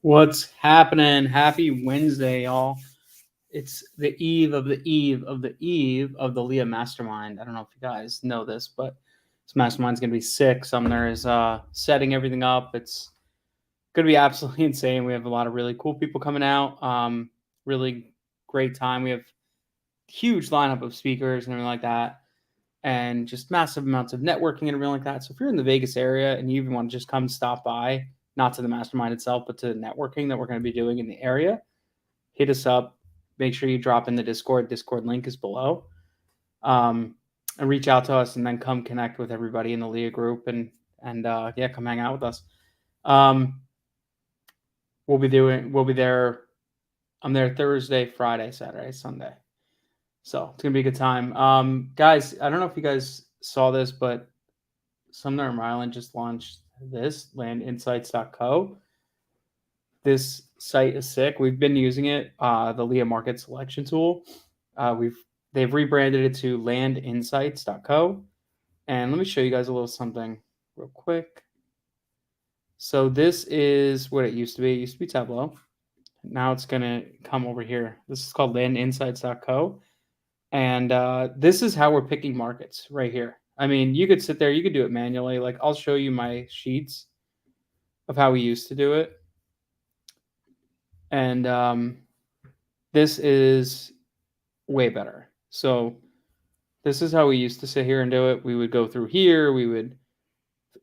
What's happening? Happy Wednesday, y'all. It's the eve of the eve of the eve of the Leah Mastermind. I don't know if you guys know this, but this mastermind's going to be sick. Sumner is setting everything up. It's going to be absolutely insane. We have a lot of really cool people coming out. Really great time. We have huge lineup of speakers and everything like that, and just massive amounts of networking and everything like that. So if you're in the Vegas area and you even want to just come stop by, not to the mastermind itself, but to the networking that we're going to be doing in the area, hit us up. Make sure you drop in the Discord. Discord link is below. And reach out to us, and then come connect with everybody in the Leah group, and yeah, come hang out with us. We'll be there. I'm there Thursday, Friday, Saturday, Sunday. So it's gonna be a good time. Guys, I don't know if you guys saw this, but Sumner and Ryland just launched this landinsights.co. This site is sick. We've been using it, the Leah Market Selection tool. They've rebranded it to landinsights.co. And let me show you guys a little something real quick. So this is what it used to be. It used to be Tableau. Now it's gonna come over here. This is called landinsights.co. And this is how we're picking markets right here. I mean, you could sit there, you could do it manually. Like, I'll show you my sheets of how we used to do it. And this is way better. So this is how we used to sit here and do it. We would go through here, we would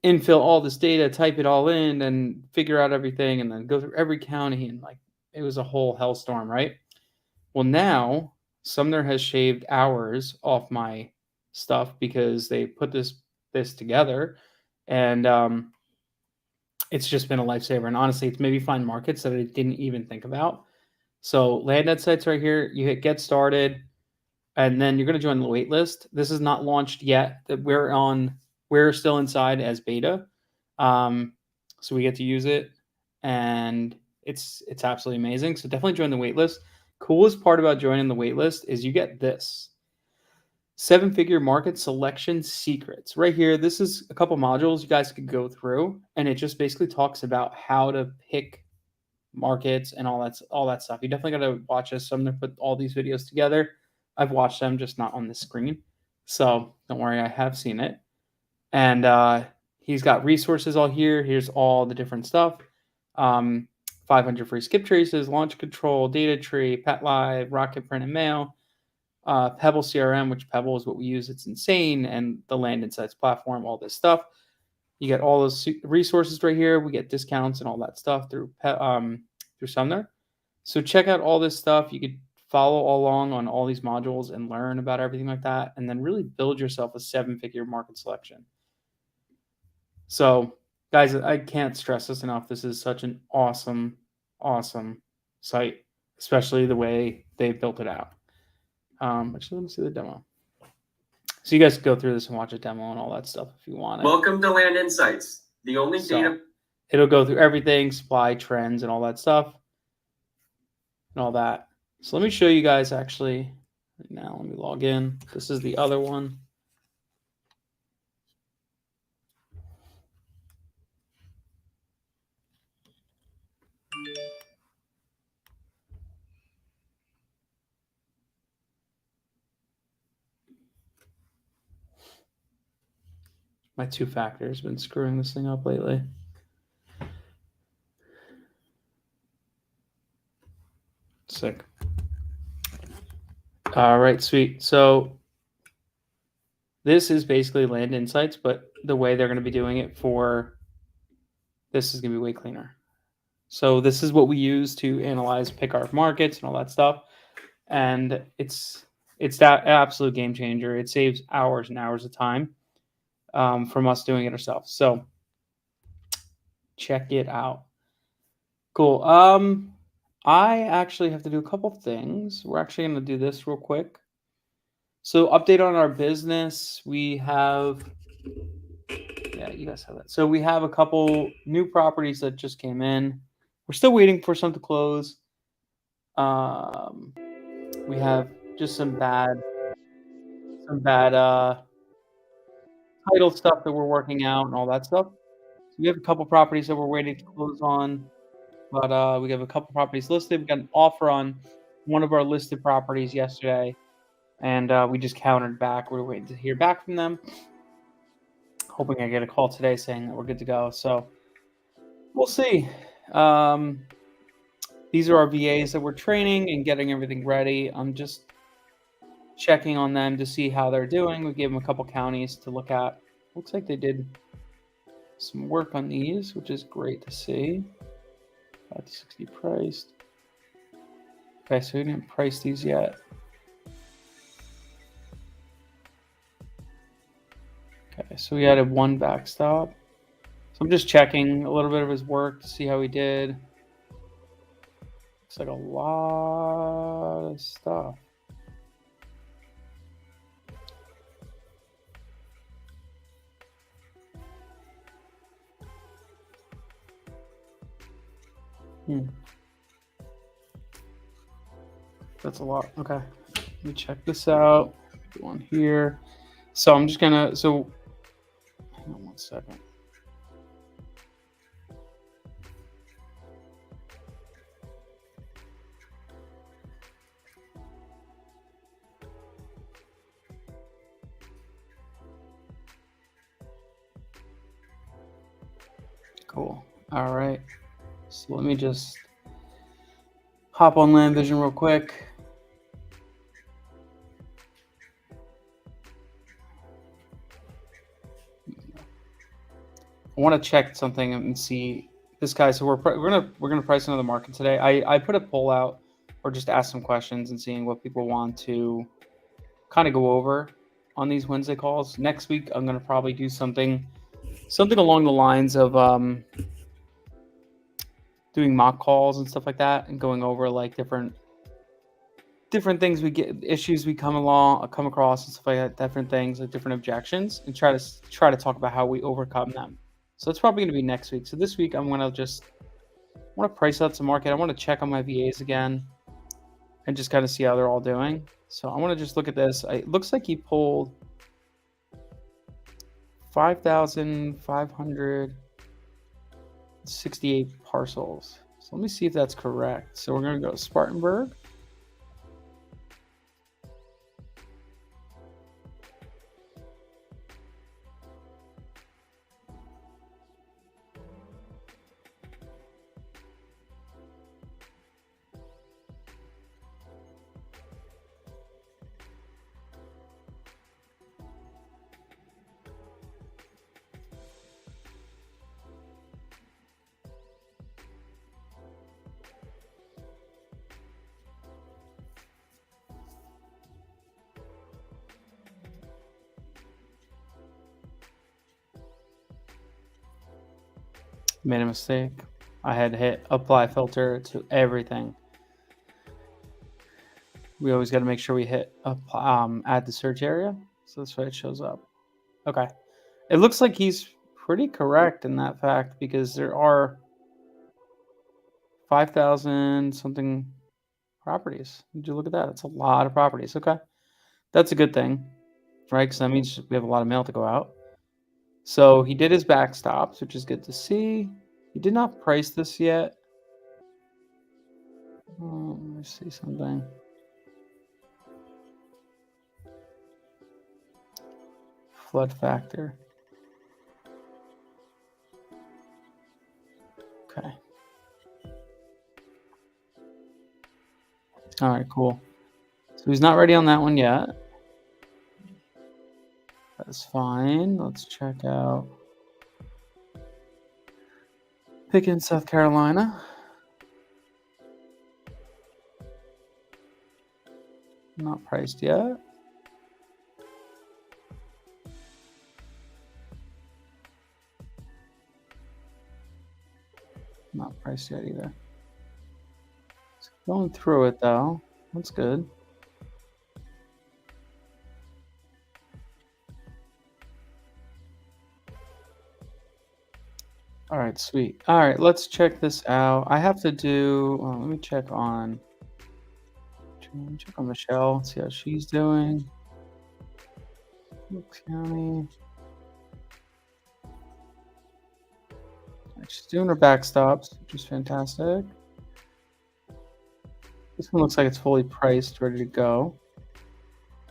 infill all this data, type it all in, and figure out everything, and then go through every county, and like, it was a whole hellstorm, right? Well, now Sumner has shaved hours off my stuff because they put this together, and it's just been a lifesaver. And honestly, it's maybe find markets that I didn't even think about. So Land Insights right here, you hit get started, and then you're going to join the wait list. This is not launched yet. We're still inside as beta, so we get to use it, and it's absolutely amazing. So definitely join the wait list. Coolest part about joining the wait list is you get this 7-figure market selection secrets right here. This is a couple modules you guys could go through, and it just basically talks about how to pick markets and all that stuff. You definitely got to watch us. So I'm going to put all these videos together. I've watched them, just not on the screen. So don't worry, I have seen it. And he's got resources all here. Here's all the different stuff. 500 free skip traces, launch control, data tree, Pet Live, Rocket Print and Mail, Pebble CRM, which Pebble is what we use. It's insane. And the Land Insights platform, all this stuff. You get all those resources right here. We get discounts and all that stuff through Sumner. So check out all this stuff. You could follow along on all these modules and learn about everything like that, and then really build yourself a 7-figure market selection. So, guys, I can't stress this enough. This is such an awesome, awesome site, especially the way they built it out. Actually, let me see the demo. So you guys can go through this and watch a demo and all that stuff if you want. Welcome to Land Insights, the only data. It'll go through everything, supply trends and all that stuff and all that. So let me show you guys actually right now. Let me log in. This is the other one. My 2-factor has been screwing this thing up lately. Sick. All right, sweet. So this is basically Land Insights, but the way they're going to be doing it for this is going to be way cleaner. So this is what we use to analyze, pick our markets and all that stuff. And it's that absolute game changer. It saves hours and hours of time from us doing it ourselves. So check it out. Cool. I actually have to do a couple things. We're actually going to do this real quick. So update on our business. We have, yeah, you guys have that. So we have a couple new properties that just came in. We're still waiting for some to close. We have just some bad title stuff that we're working out and all that stuff. So we have a couple properties that we're waiting to close on. but we have a couple properties listed. We got an offer on one of our listed properties yesterday, and we just countered back. We're waiting to hear back from them. Hoping I get a call today saying that we're good to go. So we'll see. These are our VAs that we're training and getting everything ready. I'm just checking on them to see how they're doing. We gave them a couple counties to look at. Looks like they did some work on these, which is great to see. 5 to 60 priced. Okay, so we didn't price these yet. Okay, so we added one backstop. So I'm just checking a little bit of his work to see how he did. Looks like a lot of stuff. That's a lot. Okay. Let me check this out. One here. So I'm just gonna hang on 1 second. Cool. All right. So let me just hop on Land Vision real quick. I want to check something and see this guy. So we're gonna price another market today. I put a poll out or just ask some questions and seeing what people want to kind of go over on these Wednesday calls. Next week I'm gonna probably do something along the lines of doing mock calls and stuff like that, and going over like different things we get, issues we come across and stuff like that, different things like different objections, and try to talk about how we overcome them. So it's probably going to be next week. So this week I'm going to price out some market. I want to check on my VAs again and just kind of see how they're all doing. So I want to just look at this. It looks like he pulled 5,568 parcels. So let me see if that's correct. So we're going to go to Spartanburg. Made a mistake. I had hit apply filter to everything. We always got to make sure we hit add the search area. So that's why it shows up. Okay. It looks like he's pretty correct in that fact, because there are 5,000 something properties. Did you look at that? That's a lot of properties. Okay. That's a good thing, right? Because that means we have a lot of mail to go out. So he did his backstops, which is good to see. He did not price this yet. Let me see something. Flood factor. Okay. All right, cool. So he's not ready on that one yet. That's fine. Let's check out Pickens, South Carolina. Not priced yet. Not priced yet either. It's going through it though. That's good. All right, sweet. All right, let's check this out. I have to do, let me check on Michelle, see how she's doing. County. She's doing her backstops, which is fantastic. This one looks like it's fully priced, ready to go.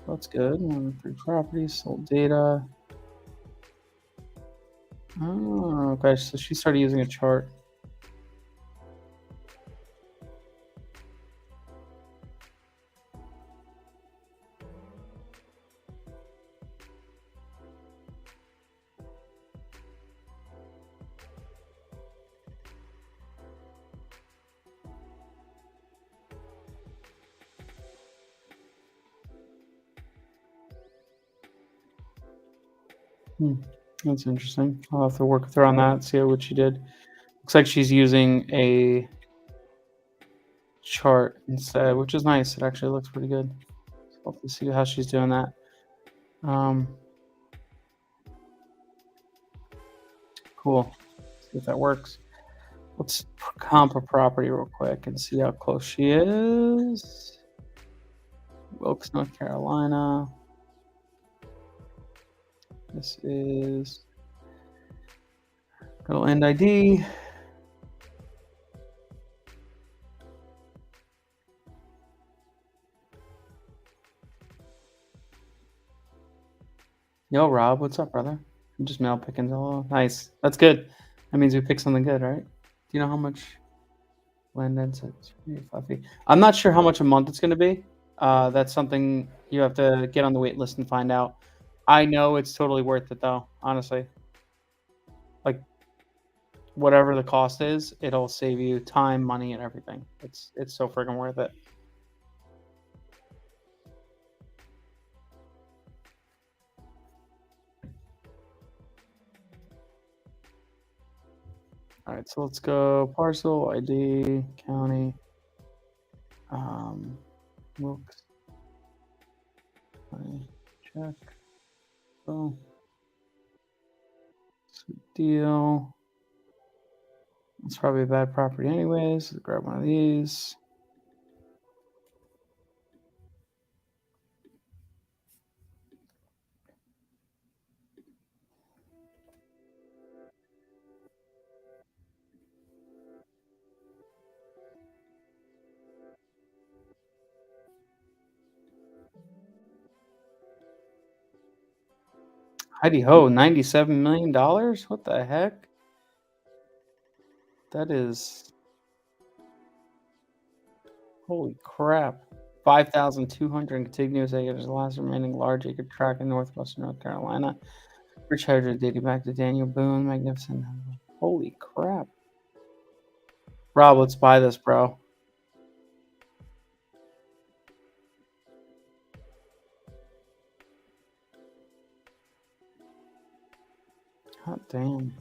That's good. 1 3 properties, sold data. Oh, okay. So she started using a chart. That's interesting. I'll have to work with her on that, see what she did. Looks like she's using a chart instead, which is nice. It actually looks pretty good. So I'll have to see how she's doing that. Cool. See if that works. Let's comp a property real quick and see how close she is. Wilkes, North Carolina. This is go end ID. Yo, Rob, what's up, brother? I'm just mail picking. Hello. Nice. That's good. That means we picked something good, right? Do you know how much land ends at 5 feet? I'm not sure how much a month it's going to be. That's something you have to get on the wait list and find out. I know it's totally worth it, though, honestly. Like, whatever the cost is, it'll save you time, money, and everything. It's so freaking worth it. All right, so let's go parcel ID county. Wilkes. Check. Oh, sweet deal. It's probably a bad property anyways. Let's grab one of these. Heidi ho, $97 million? What the heck? That is holy crap. 5,200 contiguous acres, the last remaining large acre tract in northwestern North Carolina. Rich heritage dating back to Daniel Boone, magnificent. Holy crap. Rob, let's buy this, bro. God damn.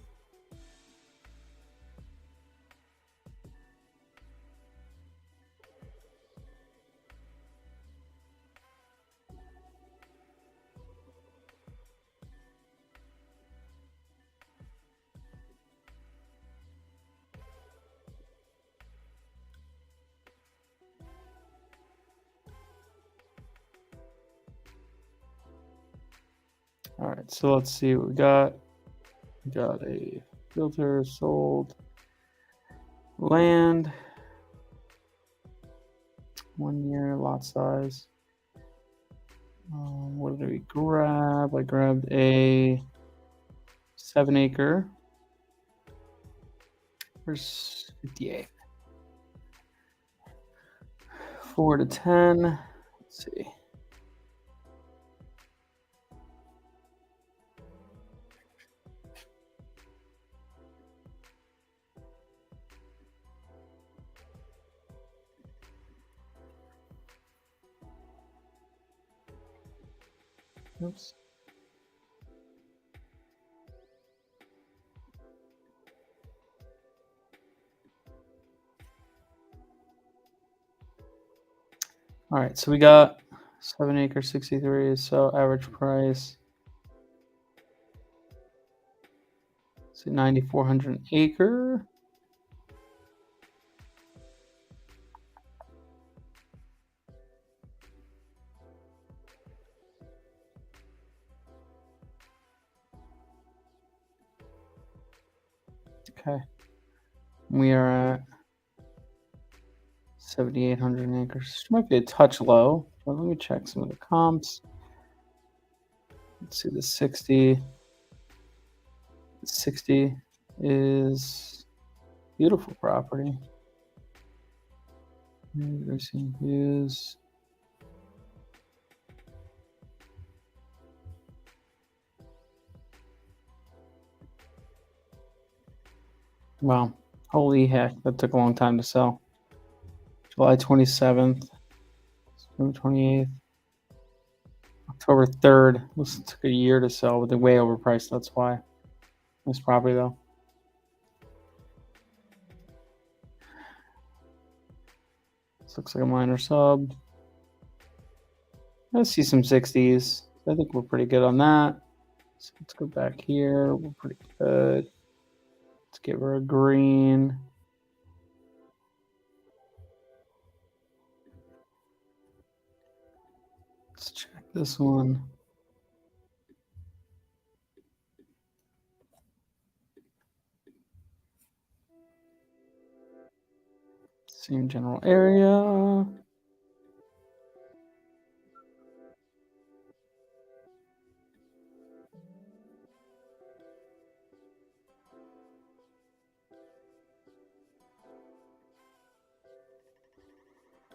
All right, so let's see what we got. We got a filter, sold land, 1 year lot size. What did we grab? I grabbed a 7 acre. Where's 58? 4 to 10. Let's see. Oops. All right, so we got 7 acre, 63. So average price. So 9,400 an acre. Okay. We are at 7,800 acres. Might be a touch low, but let me check some of the comps. Let's see the 60. The 60 is beautiful property. Racing views. Wow. Holy heck, that took a long time to sell. July 27th, September 28th, October 3rd. This took a year to sell, but they're way overpriced. That's why. Nice property, though. This looks like a minor sub. I see some 60s. I think we're pretty good on that. So let's go back here. We're pretty good. Let's give her a green. Let's check this one. Same general area.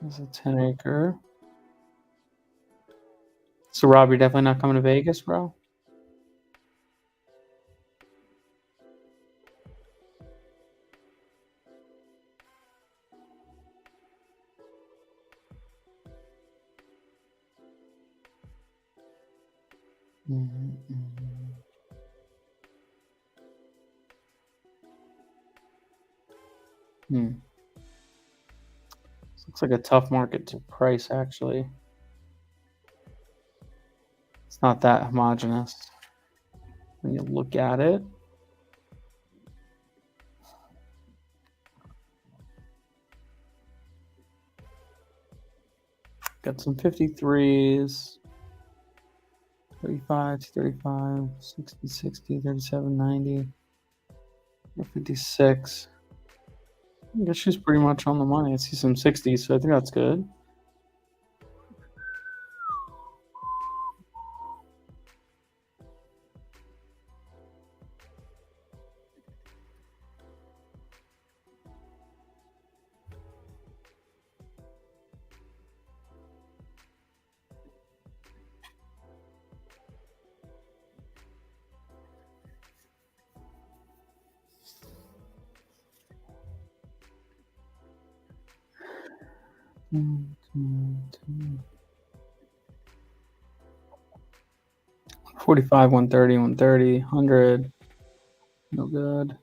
There's a 10 acre. So Rob, you're definitely not coming to Vegas, bro? Hmm. This looks like a tough market to price, actually. It's not that homogenous when you look at it. Got some 53s, 35, 35, 60, 60, 37, 90, 56. I guess she's pretty much on the money. I see some 60s, so I think that's good. Mm-hmm. 45, 130, 130, 100. No good.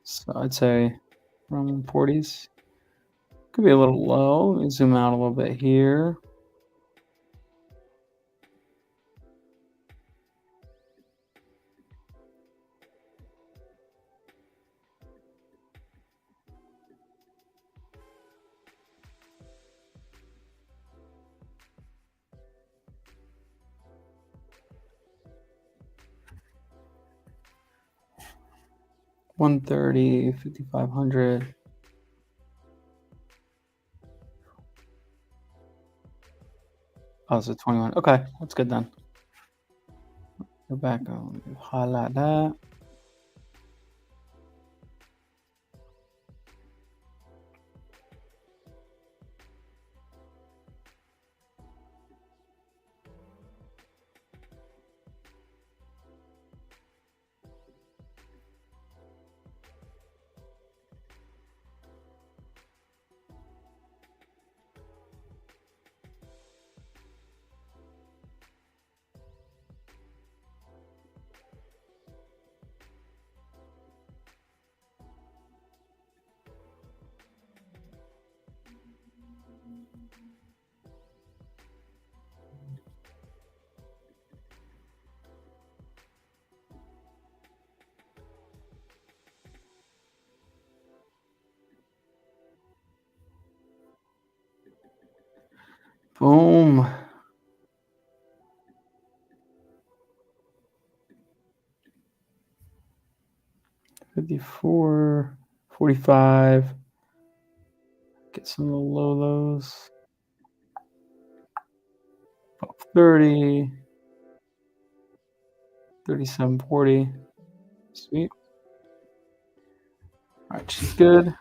So I'd say around 40s. Could be a little low. Let me zoom out a little bit here. $130, $5,500. Oh, so 21. Okay, that's good then. Go back. Highlight that. Boom. 54, 45. Get some of the low lows. 30, 37.40. Sweet. All right, she's good.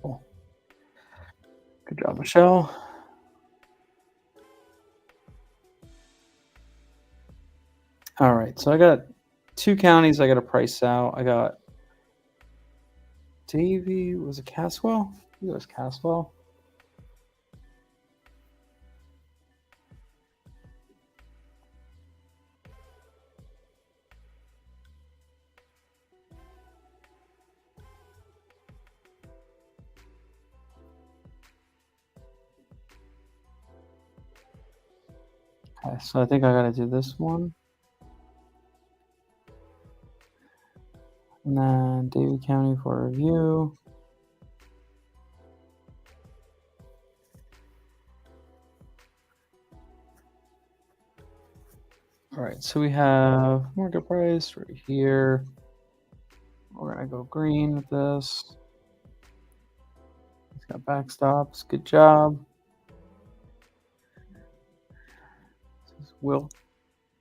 Cool. Good job, Michelle. All right, so I got 2 counties I got to price out. I got Davy. Was it Caswell? I think it was Caswell. Okay, so I think I got to do this one. And then Davie County for review. All right, so we have market price right here. We're gonna go green with this. It's got backstops. Good job. This is Will,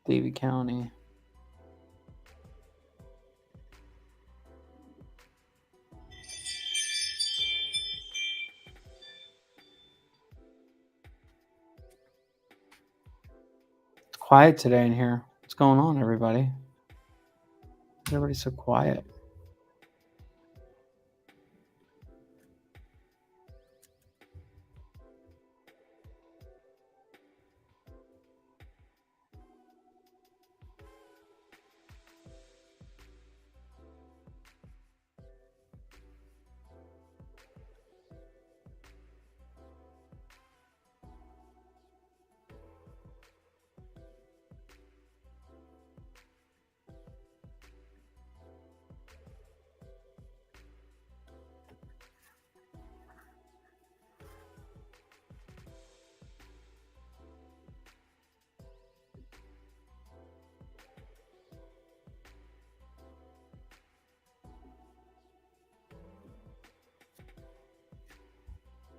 Davie County. It's quiet today in here. What's going on, everybody? Everybody's so quiet.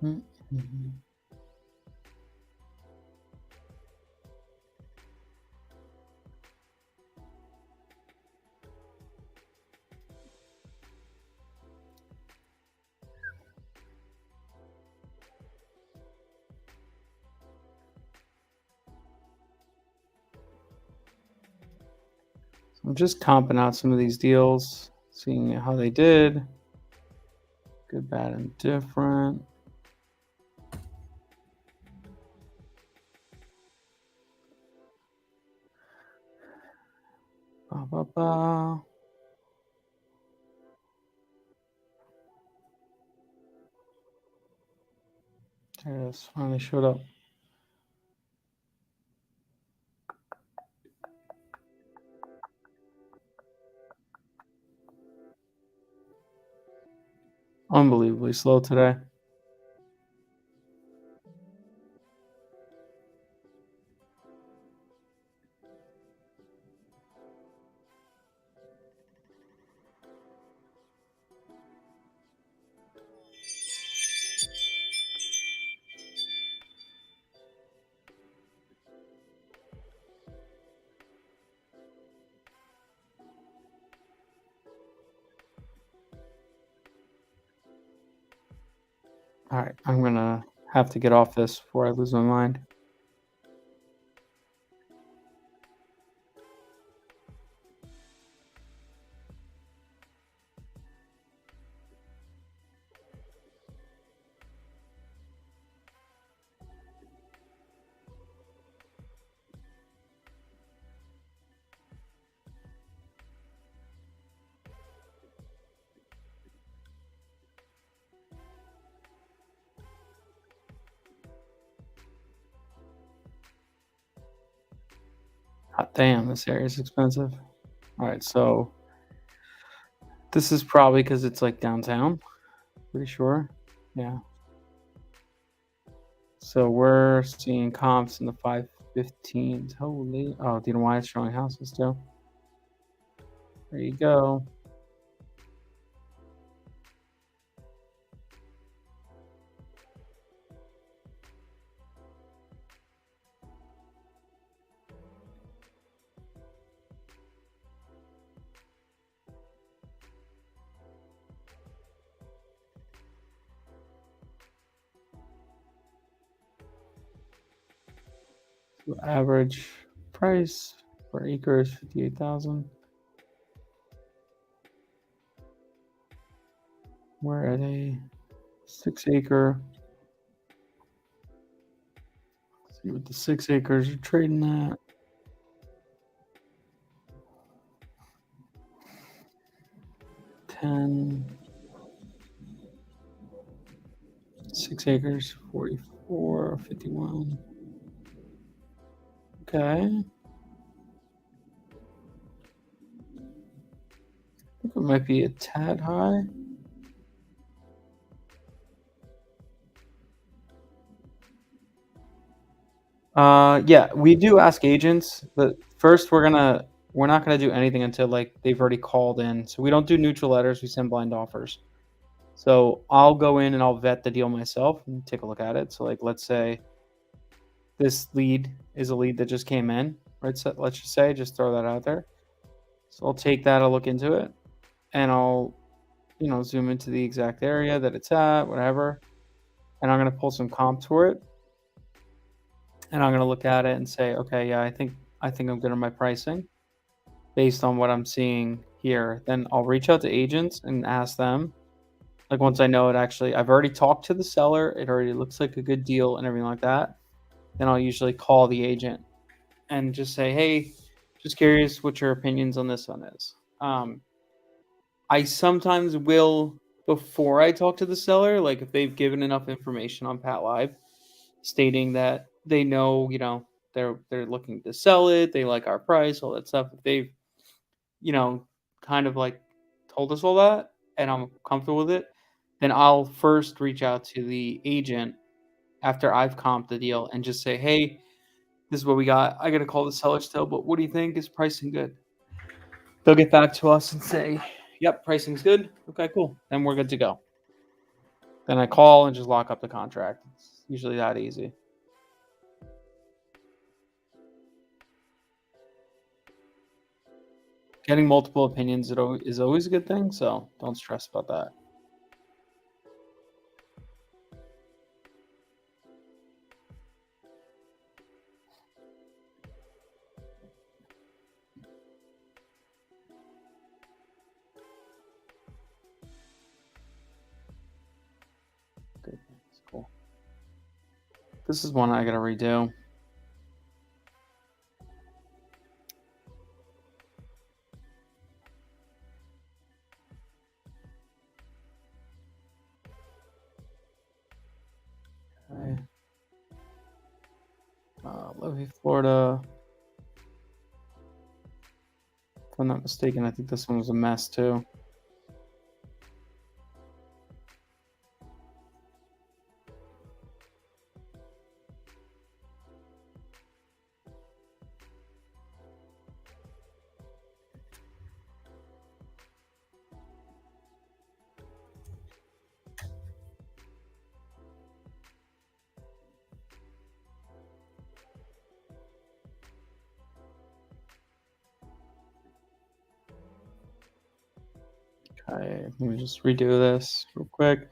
Mm-hmm. I'm just comping out some of these deals, seeing how they did. Good, bad, and different. Ba, ba, ba. There it is. Finally showed up. Unbelievably slow today. All right, I'm gonna have to get off this before I lose my mind. Damn, this area is expensive. All right, so this is probably because it's like downtown. Pretty sure. Yeah. So we're seeing comps in the 515s. Holy. Oh, do you know why it's showing houses too? There you go. So average price per acre is 58,000. Where are they? 6 acre. Let's see what the 6 acres are trading at. $10. 6 acres, 44, 51. Okay. I think it might be a tad high. Yeah, we do ask agents, but first we're not gonna do anything until like they've already called in. So we don't do neutral letters, we send blind offers. So I'll go in and I'll vet the deal myself and take a look at it. So like let's say this lead is a lead that just came in, right? So let's just say, just throw that out there. So I'll take that, I'll look into it, and I'll zoom into the exact area that it's at, whatever. And I'm gonna pull some comps for it. And I'm gonna look at it and say, okay, yeah, I think I'm good on my pricing based on what I'm seeing here. Then I'll reach out to agents and ask them. Like once I know it actually, I've already talked to the seller, it already looks like a good deal and everything like that. Then I'll usually call the agent and just say, hey, just curious what your opinions on this one is. I sometimes will, before I talk to the seller, like if they've given enough information on Pat Live, stating that they know, they're looking to sell it, they like our price, all that stuff. If they've, you know, kind of like told us all that, and I'm comfortable with it, then I'll first reach out to the agent after I've comped the deal and just say, hey, this is what we got. I got to call the seller still, but what do you think? Is pricing good? They'll get back to us and say, yep, pricing's good. Okay, cool. Then we're good to go. Then I call and just lock up the contract. It's usually that easy. Getting multiple opinions is always a good thing, so don't stress about that. Good. That's cool. This is one I gotta redo. Okay. Levy, Florida. If I'm not mistaken, I think this one was a mess too. Okay, let me just redo this real quick.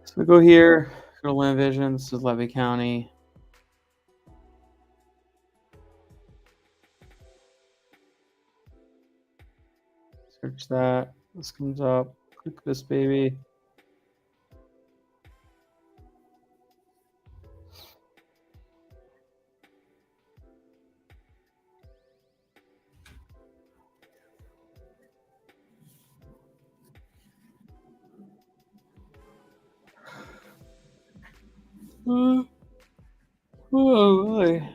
So we go here, go to Land Vision. This is Levy County. Search that. This comes up. Click this baby. Oh boy.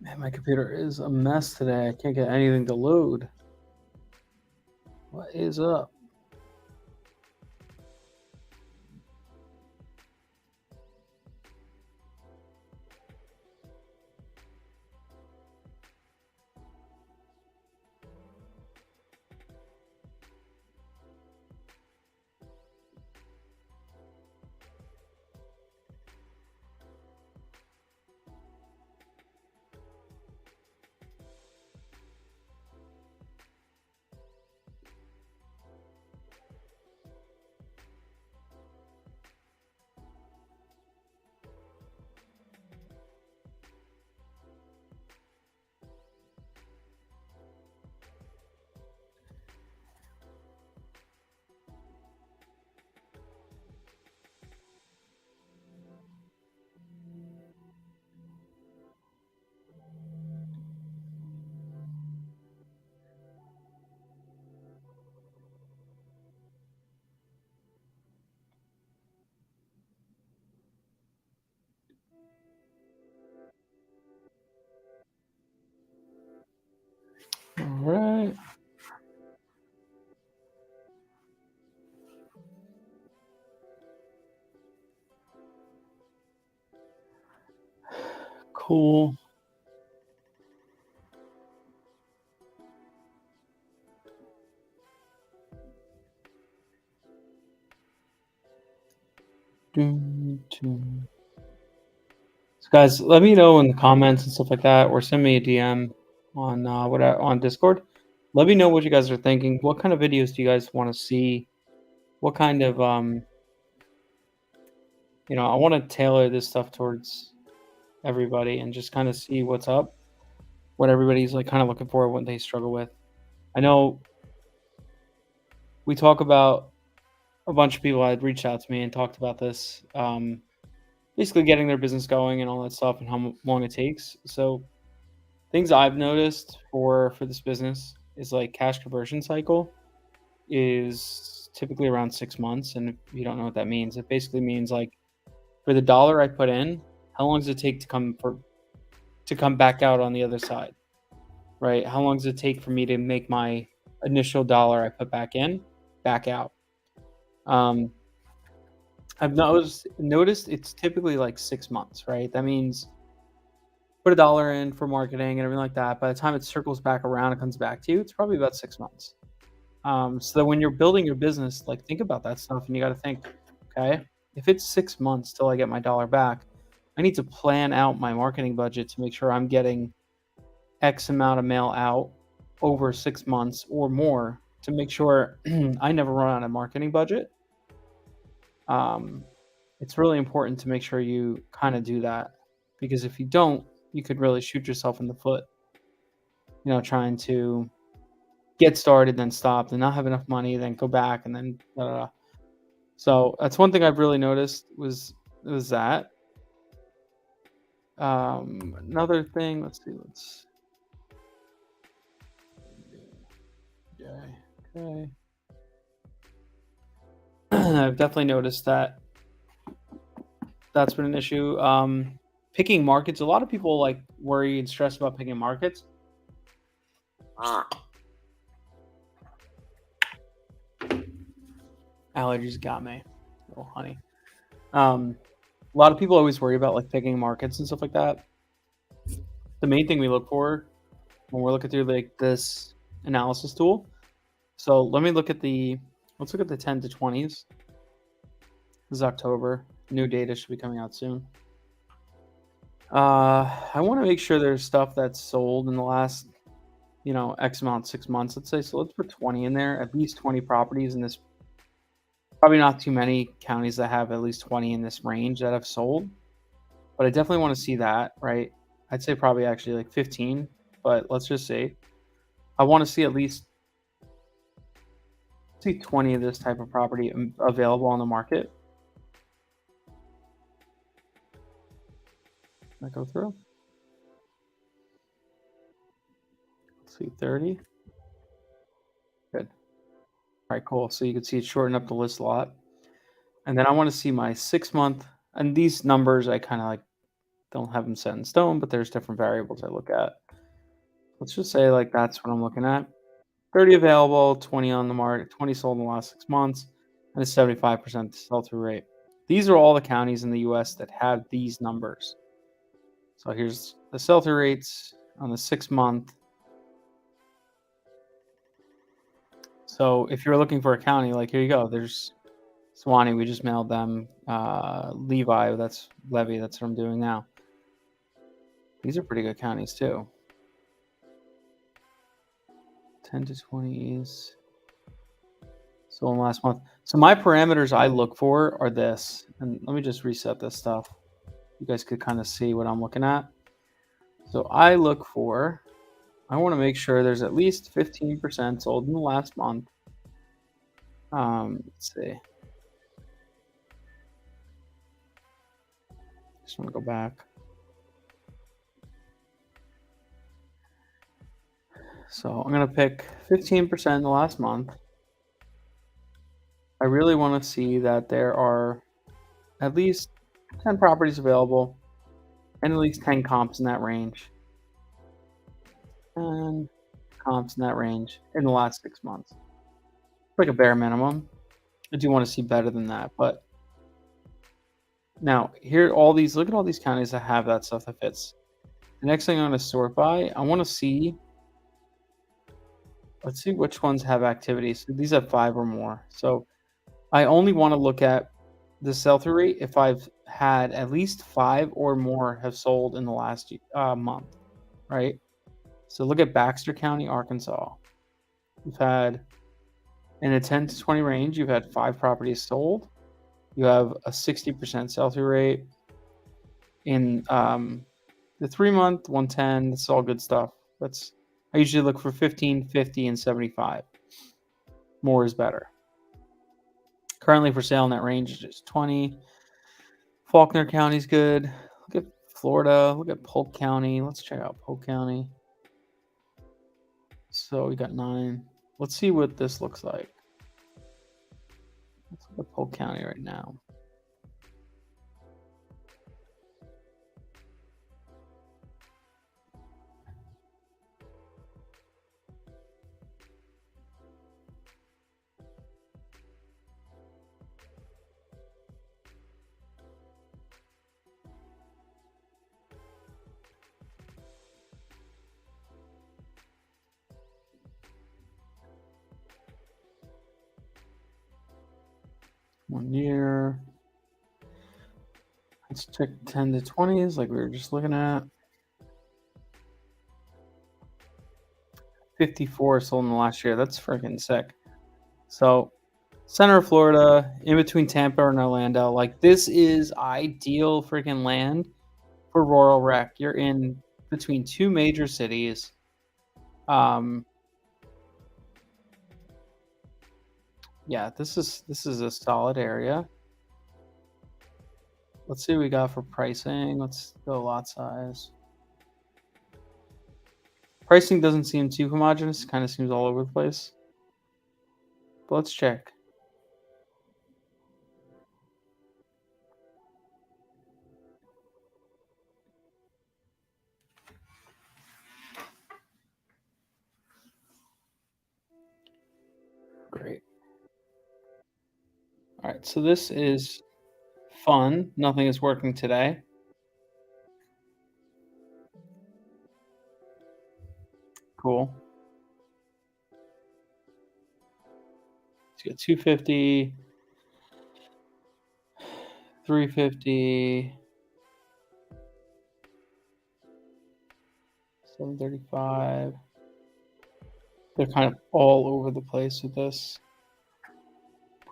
Man, my computer is a mess today. I can't get anything to load. What is up? All right. Cool. So guys, let me know in the comments and stuff like that, or send me a DM on on Discord. Let me know what you guys are thinking. What kind of videos do you guys want to see? What kind of I want to tailor this stuff towards everybody and just kind of see what's up, what everybody's like kind of looking for, what they struggle with. I know we talk about a bunch of people had reached out to me and talked about this, basically getting their business going and all that stuff and how long it takes. So things I've noticed for this business is like cash conversion cycle is typically around 6 months. And if you don't know what that means, it basically means like for the dollar I put in, how long does it take to come back out on the other side, right? How long does it take for me to make my initial dollar I put back in, back out? I've noticed it's typically like 6 months, right? That means put a dollar in for marketing and everything like that. By the time it circles back around and comes back to you, it's probably about 6 months. So that when you're building your business, like think about that stuff, and you got to think, okay, if it's 6 months till I get my dollar back, I need to plan out my marketing budget to make sure I'm getting X amount of mail out over 6 months or more to make sure I never run out of marketing budget. It's really important to make sure you kind of do that, because if you don't, you could really shoot yourself in the foot, trying to get started, then stop, then not have enough money, then go back, and then da, da, da. So that's one thing I've really noticed was that. Another thing, let's see, okay. I've definitely noticed that that's been an issue. Picking markets, a lot of people like worry and stress about picking markets. Allergies got me, little honey. A lot of people always worry about like picking markets and stuff like that. The main thing we look for when we're looking through like this analysis tool. So let's look at the 10 to 20s. This is October. New data should be coming out soon. I want to make sure there's stuff that's sold in the last, X amount, 6 months, let's say. So let's put 20 in there, at least 20 properties in this. Probably not too many counties that have at least 20 in this range that have sold, but I definitely want to see that, right? I'd say probably actually like 15, but let's just say I want to see at least 20 of this type of property available on the market. I go through. Let's see, 30. Good. All right, cool. So you can see it shorten up the list a lot. And then I want to see my 6 month, and these numbers I kind of like don't have them set in stone, but there's different variables I look at. Let's just say like that's what I'm looking at. 30 available, 20 on the market, 20 sold in the last 6 months, and a 75% sell-through rate. These are all the counties in the U.S. that have these numbers. So here's the sell-through rates on the 6-month. So if you're looking for a county, like here you go. There's Suwannee. We just mailed them. Levi, that's Levy. That's what I'm doing now. These are pretty good counties too. 10 to 20 is sold in the last month. So my parameters I look for are this. And let me just reset this stuff. You guys could kind of see what I'm looking at. So I look for, I want to make sure there's at least 15% sold in the last month. Let's see. Just want to go back. So I'm going to pick 15% in the last month. I really want to see that there are at least 10 properties available and at least 10 comps in that range. And comps in that range in the last 6 months. Like a bare minimum. I do want to see better than that, but now here all these, look at all these counties that have that stuff that fits. The next thing I'm going to sort by, I want to see, let's see which ones have activities. So these have 5 or more. So I only want to look at the sell-through rate if I've had at least 5 or more have sold in the last month, right? So look at Baxter County, Arkansas. You've had, in a 10 to 20 range, you've had 5 properties sold. You have a 60% sell-through rate. In the 3-month, 110, this is all good stuff. I usually look for 15, 50, and 75. More is better. Currently for sale in that range is just 20. Faulkner County's good. Look at Florida. Look at Polk County. Let's check out Polk County. So we got 9. Let's see what this looks like. Let's look at Polk County right now. One year. Let's check 10 to 20s like we were just looking at. 54 sold in the last year. That's freaking sick. So center of Florida, in between Tampa and Orlando. Like this is ideal freaking land for rural rec. You're in between 2 major cities. Yeah, this is a solid area. Let's see what we got for pricing. Let's go lot size. Pricing doesn't seem too homogeneous. It kind of seems all over the place. But let's check. Great. All right, so this is fun. Nothing is working today. Cool. Let's get 250, 350, 735. They're kind of all over the place with this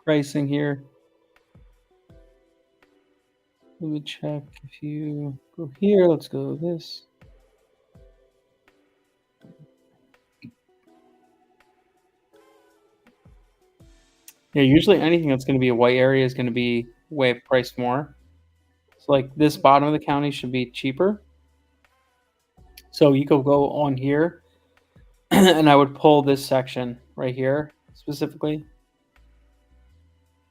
pricing here. Let me check if you go here. Let's go this. Yeah, usually anything that's going to be a white area is going to be way priced more. So like this bottom of the county should be cheaper. So you could go on here and I would pull this section right here specifically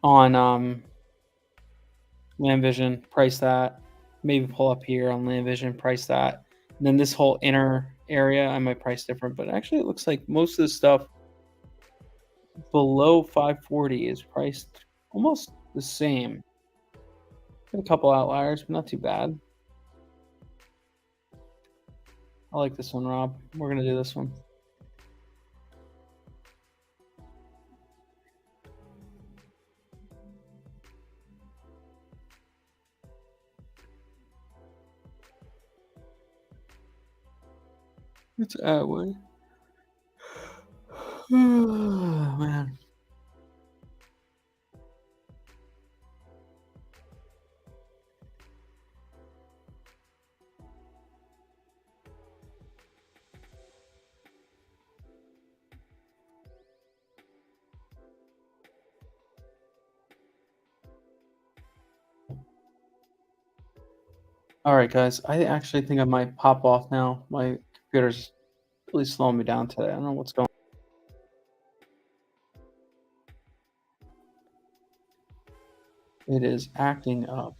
on Land Vision, price that, maybe pull up here on Land Vision, price that. And then this whole inner area, I might price different, but actually it looks like most of the stuff below 540 is priced almost the same. Got a couple outliers, but not too bad. I like this one, Rob. We're gonna do this one. It's Atway. Oh, man. All right, guys. I actually think I might pop off now. My computer's really slowing me down today. I don't know what's going on. It is acting up.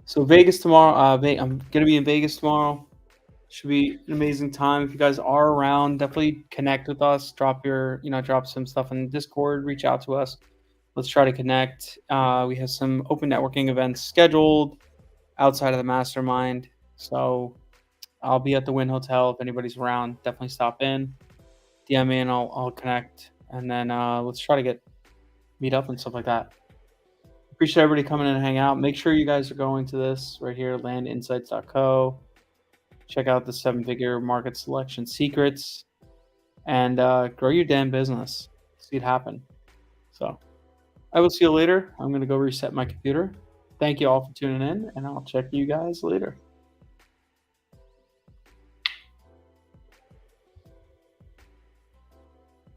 So Vegas tomorrow. I'm gonna be in Vegas tomorrow. Should be an amazing time. If you guys are around, definitely connect with us. Drop some stuff in Discord. Reach out to us. Let's try to connect. We have some open networking events scheduled outside of the mastermind. So I'll be at the Wynn Hotel. If anybody's around, definitely stop in. DM me and I'll connect. And then let's try to meet up and stuff like that. Appreciate everybody coming in and hang out. Make sure you guys are going to this right here, landinsights.co. Check out the 7-figure market selection secrets and grow your damn business. See it happen. So I will see you later. I'm going to go reset my computer. Thank you all for tuning in, and I'll check you guys later.